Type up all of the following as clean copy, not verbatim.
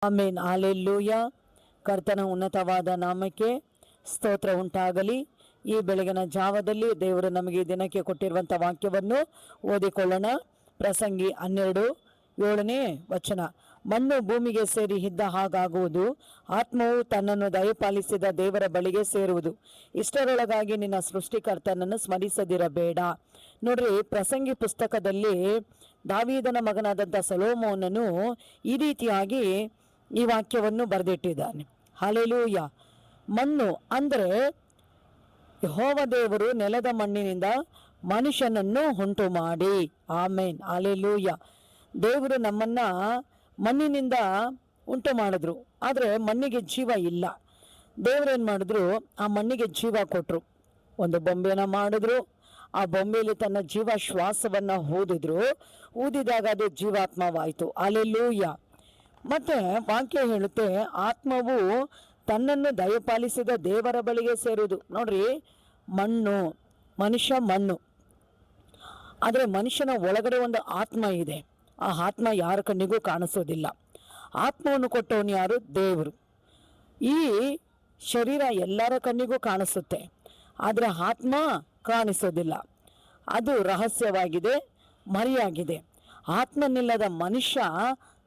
ಆಮೇನ್. Hallelujah. ಕರ್ತನ ಉನ್ನತವಾದ ನಾಮಕ್ಕೆ ಸ್ತೋತ್ರ ಉಂಟಾಗಲಿ. ಈ ಬೆಳಗಿನ ಜಾವದಲ್ಲಿ ದೇವರು ನಮಗೆ ಈ ದಿನಕ್ಕೆ ಕೊಟ್ಟಿರುವಂಥ ವಾಕ್ಯವನ್ನು ಓದಿಕೊಳ್ಳೋಣ. ಪ್ರಸಂಗಿ 12:7ನೇ ವಚನ. ಮಣ್ಣು ಭೂಮಿಗೆ ಸೇರಿ ಇದ್ದ ಹಾಗಾಗುವುದು, ಆತ್ಮವು ತನ್ನನ್ನು ದಯಪಾಲಿಸಿದ ದೇವರ ಬಳಿಗೆ ಸೇರುವುದು. ಇಷ್ಟರೊಳಗಾಗಿ ನಿನ್ನ ಸೃಷ್ಟಿಕರ್ತನನ್ನು ಸ್ಮರಿಸದಿರಬೇಡ. ನೋಡ್ರಿ, ಪ್ರಸಂಗಿ ಪುಸ್ತಕದಲ್ಲಿ ದಾವೀದನ ಮಗನಾದಂಥ ಸೊಲೊಮೋನನು ಈ ರೀತಿಯಾಗಿ ಈ ವಾಕ್ಯವನ್ನು ಬರೆದಿಟ್ಟಿದ್ದಾನೆ. ಹಲ್ಲೆಲೂಯ. ಮಣ್ಣು ಅಂದರೆ ಯೆಹೋವ ದೇವರು ನೆಲದ ಮಣ್ಣಿನಿಂದ ಮನುಷ್ಯನನ್ನು ಉಂಟು ಮಾಡಿ. ಆಮೇನ್. ಹಲ್ಲೆಲೂಯ. ದೇವರು ನಮ್ಮನ್ನ ಮಣ್ಣಿನಿಂದ ಉಂಟು ಮಾಡಿದ್ರು, ಆದರೆ ಮಣ್ಣಿಗೆ ಜೀವ ಇಲ್ಲ. ದೇವರೇನು ಮಾಡಿದ್ರು, ಆ ಮಣ್ಣಿಗೆ ಜೀವ ಕೊಟ್ಟರು. ಒಂದು ಬೊಂಬೆನ ಮಾಡಿದ್ರು, ಆ ಬೊಂಬೆಯಲ್ಲಿ ತನ್ನ ಜೀವ ಶ್ವಾಸವನ್ನು ಊದಿದಾಗ ಅದು ಜೀವಾತ್ಮವಾಯಿತು. ಹಲ್ಲೆಲೂಯ. ಮತ್ತೆ ವಾಕ್ಯ ಹೇಳುತ್ತೆ, ಆತ್ಮವು ತನ್ನನ್ನು ದಯಪಾಲಿಸಿದ ದೇವರ ಬಳಿಗೆ ಸೇರುವುದು. ನೋಡ್ರಿ, ಮಣ್ಣು, ಮನುಷ್ಯ ಮಣ್ಣು, ಆದರೆ ಮನುಷ್ಯನ ಒಳಗಡೆ ಒಂದು ಆತ್ಮ ಇದೆ. ಆ ಆತ್ಮ ಯಾರ ಕಣ್ಣಿಗೂ ಕಾಣಿಸೋದಿಲ್ಲ. ಆತ್ಮವನ್ನು ಕೊಟ್ಟವನು ಯಾರು? ದೇವರು. ಈ ಶರೀರ ಎಲ್ಲರ ಕಣ್ಣಿಗೂ ಕಾಣಿಸುತ್ತೆ, ಆದರೆ ಆತ್ಮ ಕಾಣಿಸೋದಿಲ್ಲ. ಅದು ರಹಸ್ಯವಾಗಿದೆ, ಮರೆಯಾಗಿದೆ. ಆತ್ಮನಿಲ್ಲದ ಮನುಷ್ಯ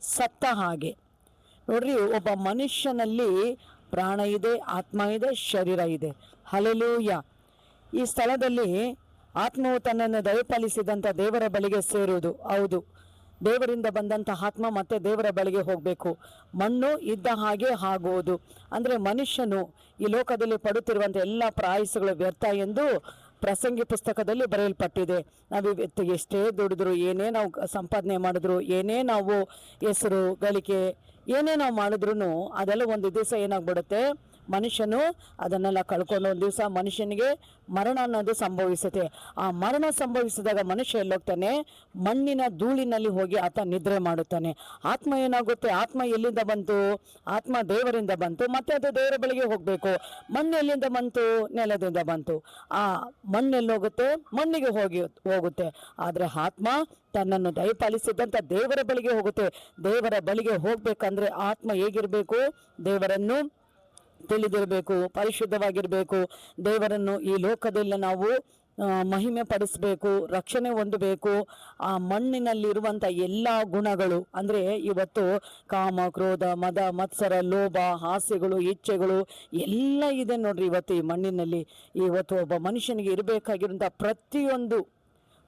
ಸತ್ತ ಹಾಗೆ. ನೋಡ್ರಿ, ಒಬ್ಬ ಮನುಷ್ಯನಲ್ಲಿ ಪ್ರಾಣ ಇದೆ, ಆತ್ಮ ಇದೆ, ಶರೀರ ಇದೆ. ಹಲ್ಲೆಲೂಯ. ಈ ಸ್ಥಳದಲ್ಲಿ ಆತ್ಮವು ತನ್ನನ್ನು ದಯಪಾಲಿಸಿದಂಥ ದೇವರ ಬಳಿಗೆ ಸೇರುವುದು. ಹೌದು, ದೇವರಿಂದ ಬಂದಂಥ ಆತ್ಮ ಮತ್ತೆ ದೇವರ ಬಳಿಗೆ ಹೋಗಬೇಕು. ಮಣ್ಣು ಇದ್ದ ಹಾಗೆ ಆಗುವುದು ಅಂದರೆ ಮನುಷ್ಯನು ಈ ಲೋಕದಲ್ಲಿ ಪಡುತ್ತಿರುವಂಥ ಎಲ್ಲ ಪ್ರಾಯಸಗಳು ವ್ಯರ್ಥ ಎಂದು ಪ್ರಸಂಗಿ ಪುಸ್ತಕದಲ್ಲಿ ಬರೆಯಲ್ಪಟ್ಟಿದೆ. ನಾವು ಎಷ್ಟೇ ದುಡಿದ್ರು, ಏನೇ ನಾವು ಸಂಪಾದನೆ ಮಾಡಿದ್ರು, ಏನೇ ನಾವು ಹೆಸರು ಗಳಿಕೆ ಏನೇ ನಾವು ಮಾಡಿದ್ರು ಅದೆಲ್ಲ ಒಂದು ದಿವಸ ಏನಾಗ್ಬಿಡುತ್ತೆ, ಮನುಷ್ಯನು ಅದನ್ನೆಲ್ಲ ಕಳ್ಕೊಂಡು ಒಂದು ದಿವಸ ಮನುಷ್ಯನಿಗೆ ಮರಣ ಅನ್ನೋದು ಸಂಭವಿಸುತ್ತೆ. ಆ ಮರಣ ಸಂಭವಿಸಿದಾಗ ಮನುಷ್ಯ ಎಲ್ಲೋಗ್ತಾನೆ? ಮಣ್ಣಿನ ಧೂಳಿನಲ್ಲಿ ಹೋಗಿ ಆತ ನಿದ್ರೆ ಮಾಡುತ್ತಾನೆ. ಆತ್ಮ ಏನಾಗುತ್ತೆ? ಆತ್ಮ ಎಲ್ಲಿಂದ ಬಂತು? ಆತ್ಮ ದೇವರಿಂದ ಬಂತು, ಮತ್ತೆ ಅದು ದೇವರ ಬಳಿಗೆ ಹೋಗಬೇಕು. ಮಣ್ಣು ಎಲ್ಲಿಂದ ಬಂತು? ನೆಲದಿಂದ ಬಂತು. ಆ ಮಣ್ಣೆಲ್ಲಿ ಹೋಗುತ್ತೆ? ಮಣ್ಣಿಗೆ ಹೋಗುತ್ತೆ. ಆದರೆ ಆತ್ಮ ತನ್ನನ್ನು ದಯಪಾಲಿಸಿದಂಥ ದೇವರ ಬಳಿಗೆ ಹೋಗುತ್ತೆ. ದೇವರ ಬಳಿಗೆ ಹೋಗ್ಬೇಕಂದ್ರೆ ಆತ್ಮ ಹೇಗಿರಬೇಕು? ದೇವರನ್ನು ತಿಳಿದಿರಬೇಕು, ಪರಿಶುದ್ಧವಾಗಿರಬೇಕು. ದೇವರನ್ನು ಈ ಲೋಕದಲ್ಲಿ ನಾವು ಮಹಿಮೆ ಪಡಿಸಬೇಕು, ರಕ್ಷಣೆ ಹೊಂದಬೇಕು. ಆ ಮಣ್ಣಿನಲ್ಲಿರುವಂಥ ಎಲ್ಲ ಗುಣಗಳು ಅಂದರೆ ಇವತ್ತು ಕಾಮ, ಕ್ರೋಧ, ಮದ, ಮತ್ಸರ, ಲೋಭ, ಹಾಸ್ಯಗಳು, ಇಚ್ಛೆಗಳು ಎಲ್ಲ ಇದೆ ನೋಡ್ರಿ ಇವತ್ತು ಈ ಮಣ್ಣಿನಲ್ಲಿ. ಇವತ್ತು ಒಬ್ಬ ಮನುಷ್ಯನಿಗೆ ಇರಬೇಕಾಗಿರುವಂಥ ಪ್ರತಿಯೊಂದು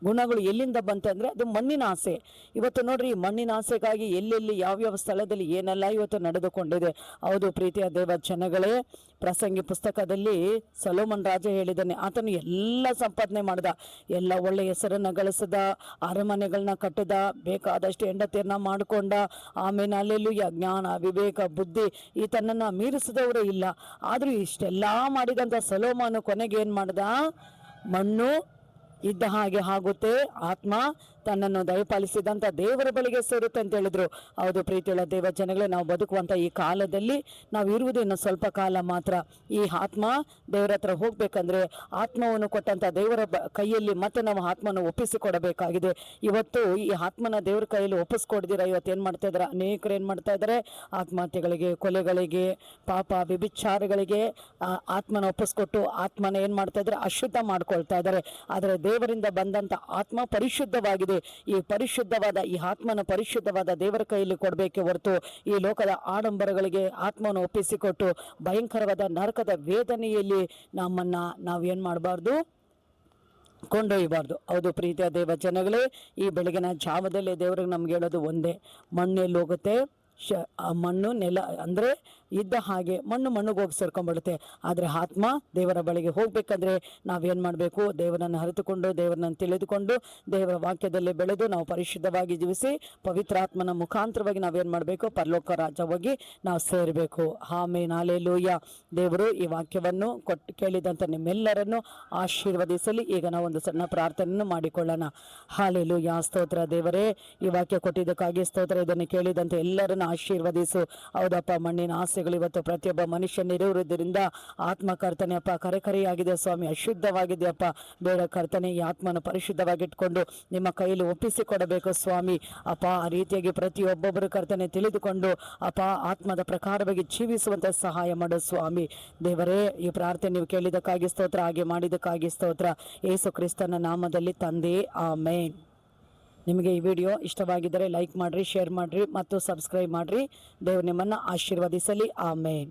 ಗುಣಗಳು ಎಲ್ಲಿಂದ ಬಂತಂದರೆ ಅದು ಮಣ್ಣಿನ ಆಸೆ. ಇವತ್ತು ನೋಡ್ರಿ, ಮಣ್ಣಿನ ಆಸೆಗಾಗಿ ಎಲ್ಲೆಲ್ಲಿ ಯಾವ್ಯಾವ ಸ್ಥಳದಲ್ಲಿ ಏನೆಲ್ಲ ಇವತ್ತು ನಡೆದುಕೊಂಡಿದೆ. ಹೌದು ಪ್ರೀತಿಯ ದೇವ ಜನಗಳೇ, ಪ್ರಸಂಗಿ ಪುಸ್ತಕದಲ್ಲಿ ಸೊಲೊಮನ್ ರಾಜ ಹೇಳಿದ್ದಾನೆ, ಆತನು ಎಲ್ಲ ಸಂಪಾದನೆ ಮಾಡ್ದ, ಎಲ್ಲ ಒಳ್ಳೆ ಹೆಸರನ್ನು ಗಳಿಸಿದ, ಅರಮನೆಗಳನ್ನ ಕಟ್ಟಿದ, ಬೇಕಾದಷ್ಟು ಹೆಂಡತಿಯರನ್ನ ಮಾಡಿಕೊಂಡ. ಆಮೇಲೆ ಅಲ್ಲೆಲ್ಲೂಯ್ಯ, ಜ್ಞಾನ, ವಿವೇಕ, ಬುದ್ಧಿ ಈತನನ್ನು ಮೀರಿಸಿದವರೇ ಇಲ್ಲ. ಆದರೂ ಇಷ್ಟೆಲ್ಲ ಮಾಡಿದಂಥ ಸೊಲೊಮೋನ ಕೊನೆಗೆ ಏನು ಮಾಡ್ದ? ಮಣ್ಣು ಇದ್ದ ಹಾಗೆ ಆಗುತ್ತೆ, ಆತ್ಮ ತನ್ನನ್ನು ದಯಪಾಲಿಸಿದಂಥ ದೇವರ ಬಳಿಗೆ ಸೇರುತ್ತೆ ಅಂತ ಹೇಳಿದ್ರು. ಹೌದು ಪ್ರೀತಿಯುಳ್ಳ ದೇವ ಜನಗಳೇ, ನಾವು ಬದುಕುವಂಥ ಈ ಕಾಲದಲ್ಲಿ ನಾವು ಇರುವುದು ಇನ್ನು ಸ್ವಲ್ಪ ಕಾಲ ಮಾತ್ರ. ಈ ಆತ್ಮ ದೇವರ ಹತ್ರ ಹೋಗ್ಬೇಕಂದ್ರೆ ಆತ್ಮವನ್ನು ಕೊಟ್ಟಂಥ ದೇವರ ಕೈಯಲ್ಲಿ ಮತ್ತೆ ನಾವು ಆತ್ಮನ ಒಪ್ಪಿಸಿಕೊಡಬೇಕಾಗಿದೆ. ಇವತ್ತು ಈ ಆತ್ಮನ ದೇವರ ಕೈಯಲ್ಲಿ ಒಪ್ಪಿಸ್ಕೊಡ್ದಿರ ಇವತ್ತು ಏನು ಮಾಡ್ತಾ ಇದ್ದಾರೆ? ಅನೇಕರು ಏನು ಮಾಡ್ತಾ ಇದ್ದಾರೆ? ಆತ್ಮಹತ್ಯೆಗಳಿಗೆ, ಕೊಲೆಗಳಿಗೆ, ಪಾಪ ವ್ಯಭಿಚಾರಗಳಿಗೆ ಆತ್ಮನ ಒಪ್ಪಿಸ್ಕೊಟ್ಟು ಆತ್ಮನ ಏನು ಮಾಡ್ತಾ ಇದ್ದಾರೆ? ಅಶುದ್ಧ ಮಾಡ್ಕೊಳ್ತಾ ಇದ್ದಾರೆ. ಆದರೆ ದೇವರಿಂದ ಬಂದಂಥ ಆತ್ಮ ಪರಿಶುದ್ಧವಾಗಿದೆ. ಈ ಪರಿಶುದ್ಧವಾದ ಈ ಆತ್ಮನ ಪರಿಶುದ್ಧವಾದ ದೇವರ ಕೈಯಲ್ಲಿ ಕೊಡಬೇಕೆ ಹೊರತು ಈ ಲೋಕದ ಆಡಂಬರಗಳಿಗೆ ಆತ್ಮವನ್ನು ಒಪ್ಪಿಸಿಕೊಟ್ಟು ಭಯಂಕರವಾದ ನರಕದ ವೇದನೆಯಲ್ಲಿ ನಾವೇನು ಮಾಡಬಾರ್ದು? ಕೊಂಡೊಯ್ಯಬಾರ್ದು. ಹೌದು ಪ್ರೀತಿಯ ದೇವ ಜನಗಳೇ, ಈ ಬೆಳಗಿನ ಜಾವದಲ್ಲಿ ದೇವರಿಗೆ ನಮ್ಗೆ ಹೇಳೋದು ಒಂದೇ, ಮಣ್ಣೆಲ್ಲಿ ಹೋಗುತ್ತೆ? ಮಣ್ಣು ನೆಲ ಅಂದರೆ ಇದ್ದ ಹಾಗೆ ಮಣ್ಣಿಗೆ ಹೋಗಿ ಸೇರ್ಕೊಂಡ್ಬಿಡುತ್ತೆ. ಆದರೆ ಆತ್ಮ ದೇವರ ಬಳಿಗೆ ಹೋಗ್ಬೇಕಂದ್ರೆ ನಾವೇನು ಮಾಡಬೇಕು? ದೇವರನ್ನು ಅರಿತುಕೊಂಡು, ದೇವರನ್ನು ತಿಳಿದುಕೊಂಡು, ದೇವರ ವಾಕ್ಯದಲ್ಲಿ ಬೆಳೆದು ನಾವು ಪರಿಶುದ್ಧವಾಗಿ ಜೀವಿಸಿ ಪವಿತ್ರಾತ್ಮನ ಮುಖಾಂತರವಾಗಿ ನಾವೇನು ಮಾಡಬೇಕು? ಪರಲೋಕ ರಾಜ್ಯ ಹೋಗಿ ನಾವು ಸೇರಬೇಕು. ಆಮೇನ್. ಹಲ್ಲೆಲೂಯ. ದೇವರು ಈ ವಾಕ್ಯವನ್ನು ಕೇಳಿದಂಥ ನಿಮ್ಮೆಲ್ಲರನ್ನು ಆಶೀರ್ವದಿಸಲಿ. ಈಗ ನಾವು ಒಂದು ಸಣ್ಣ ಪ್ರಾರ್ಥನೆಯನ್ನು ಮಾಡಿಕೊಳ್ಳೋಣ. ಹಲ್ಲೆಲೂಯ. ಸ್ತೋತ್ರ ದೇವರೇ, ಈ ವಾಕ್ಯ ಕೊಟ್ಟಿದ್ದಕ್ಕಾಗಿ ಸ್ತೋತ್ರ. ಇದನ್ನು ಕೇಳಿದಂತೆ ಎಲ್ಲರನ್ನು ಆಶೀರ್ವದಿಸು. ಹೌದಪ್ಪ, ಮಣ್ಣಿನ ಆಸೆಗಳು ಇವತ್ತು ಪ್ರತಿಯೊಬ್ಬ ಮನುಷ್ಯನಿರುವುದರಿಂದ ಆತ್ಮ ಕರ್ತನೆ ಅಪ್ಪ ಕರೆಯಾಗಿದೆ ಸ್ವಾಮಿ, ಅಶುದ್ಧವಾಗಿದೆಯಪ್ಪ. ಬೇಡ ಕರ್ತನೆ, ಈ ಆತ್ಮನ ಪರಿಶುದ್ಧವಾಗಿಟ್ಕೊಂಡು ನಿಮ್ಮ ಕೈಯಲ್ಲಿ ಒಪ್ಪಿಸಿಕೊಡಬೇಕು ಸ್ವಾಮಿ ಅಪ್ಪ. ಆ ರೀತಿಯಾಗಿ ಪ್ರತಿಯೊಬ್ಬೊಬ್ಬರು ಕರ್ತನೆ ತಿಳಿದುಕೊಂಡು ಅಪ್ಪ ಆತ್ಮದ ಪ್ರಕಾರವಾಗಿ ಜೀವಿಸುವಂತ ಸಹಾಯ ಮಾಡು ಸ್ವಾಮಿ ದೇವರೇ. ಈ ಪ್ರಾರ್ಥನೆ ನೀವು ಕೇಳಿದಕ್ಕಾಗಿ ಸ್ತೋತ್ರ, ಹಾಗೆ ಮಾಡಿದಕ್ಕಾಗಿ ಸ್ತೋತ್ರ, ಯೇಸು ಕ್ರಿಸ್ತನ ನಾಮದಲ್ಲಿ ತಂದೆ, ಆಮೇನ್. ನಿಮಗೆ ಈ ವಿಡಿಯೋ ಇಷ್ಟವಾಗಿದ್ದರೆ ಲೈಕ್ ಮಾಡಿರಿ, ಶೇರ್ ಮಾಡಿರಿ ಮತ್ತು ಸಬ್ಸ್ಕ್ರೈಬ್ ಮಾಡಿರಿ. ದೇವರು ನಿಮ್ಮನ್ನು ಆಶೀರ್ವದಿಸಲಿ. ಆಮೇನ್.